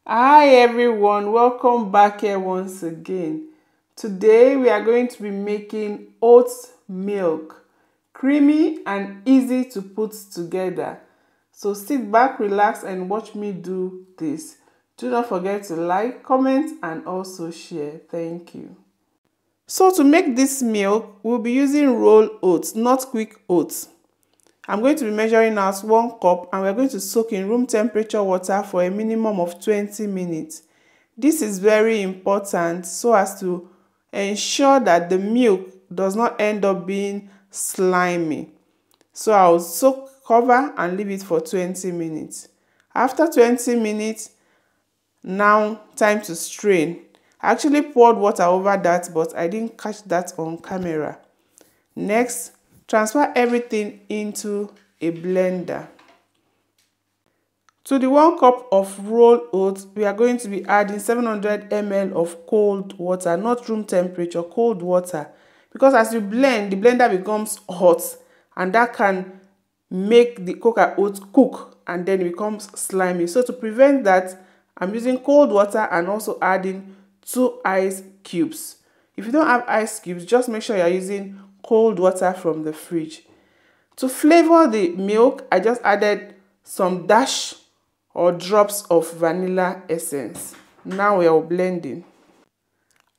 Hi everyone, welcome back here once again. Today we are going to be making oats milk, creamy and easy to put together. So sit back, relax and watch me do this. Do not forget to like, comment and also share. Thank you. So to make this milk, we'll be using rolled oats, not quick oats. I'm going to be measuring out 1 cup and we're going to soak in room temperature water for a minimum of 20 minutes. This is very important so as to ensure that the milk does not end up being slimy. So I'll cover and leave it for 20 minutes. After 20 minutes, now time to strain. I actually poured water over that, but I didn't catch that on camera. Next, transfer everything into a blender. To the 1 cup of rolled oats, we are going to be adding 700 ml of cold water, not room temperature, cold water. Because as you blend, the blender becomes hot and that can make the cocoa oats cook and then it becomes slimy. So to prevent that, I'm using cold water and also adding 2 ice cubes. If you don't have ice cubes, just make sure you're using cold water from the fridge. To flavor the milk, I just added some dash or drops of vanilla essence. Now we are blending.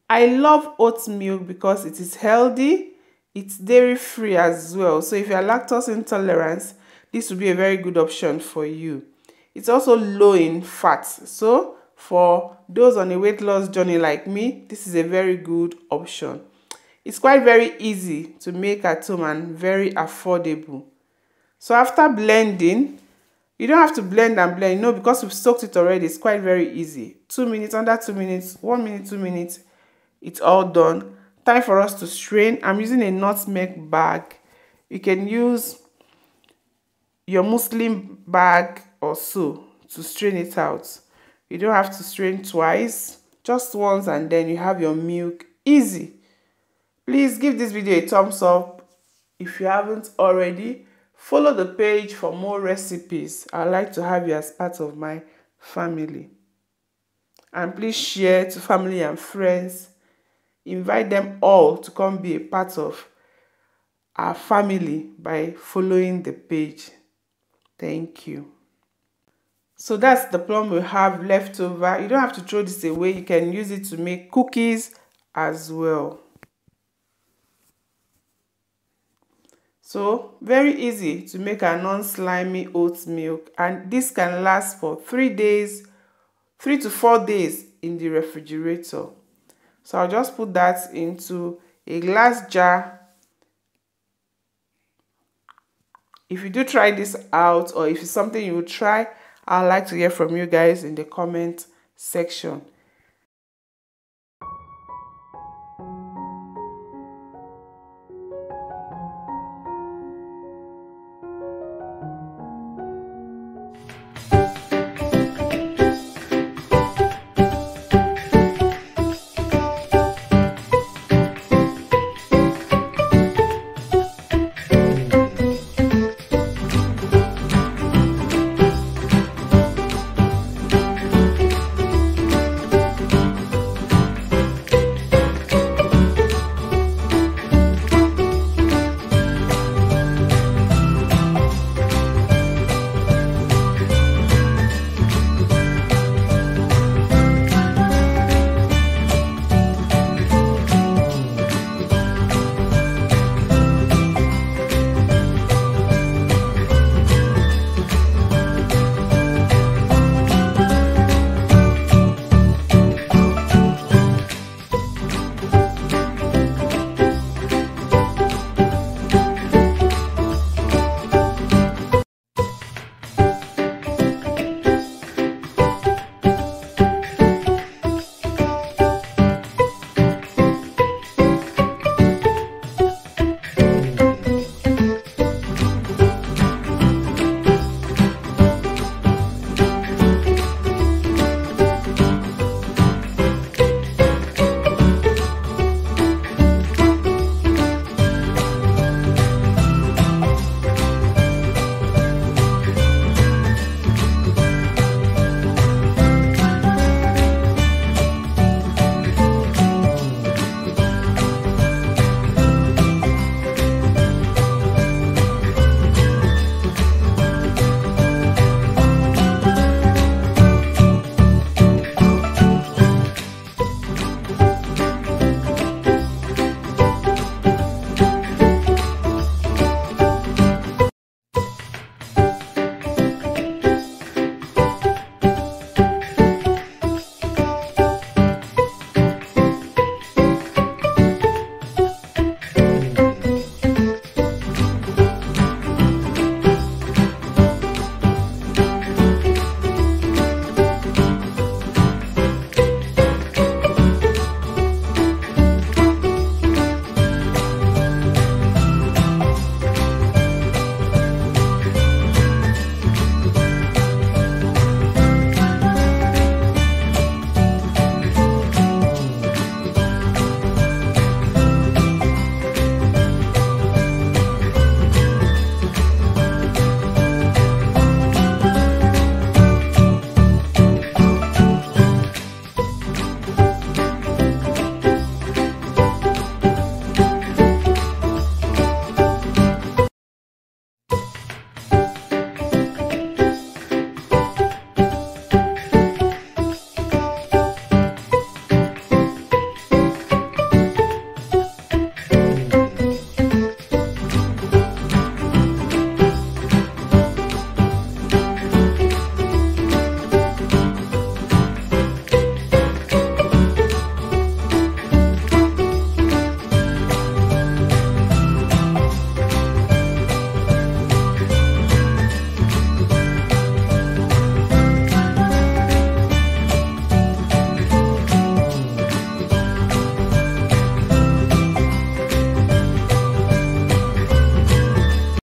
I love oat milk because it is healthy, it's dairy free as well. So if you are lactose intolerant, this will be a very good option for you. It's also low in fat. So for those on a weight loss journey like me, this is a very good option. It's quite very easy to make at home and very affordable. So after blending, you don't have to blend and blend, because we've soaked it already. It's quite very easy. 2 minutes, under 2 minutes, 1 minute, 2 minutes, it's all done. Time for us to strain. I'm using a nutmeg bag. You can use your musli bag or so to strain it out. You don't have to strain twice, just once and then you have your milk. Easy. Please give this video a thumbs up if you haven't already. Follow the page for more recipes. I'd like to have you as part of my family. And please share to family and friends. Invite them all to come be a part of our family by following the page. Thank you. So that's the plum we have left over. You don't have to throw this away. You can use it to make cookies as well. So very easy to make a non-slimy oat milk, and this can last for 3 to 4 days in the refrigerator. So I'll just put that into a glass jar. If you do try this out or if it's something you will try, I'd like to hear from you guys in the comment section.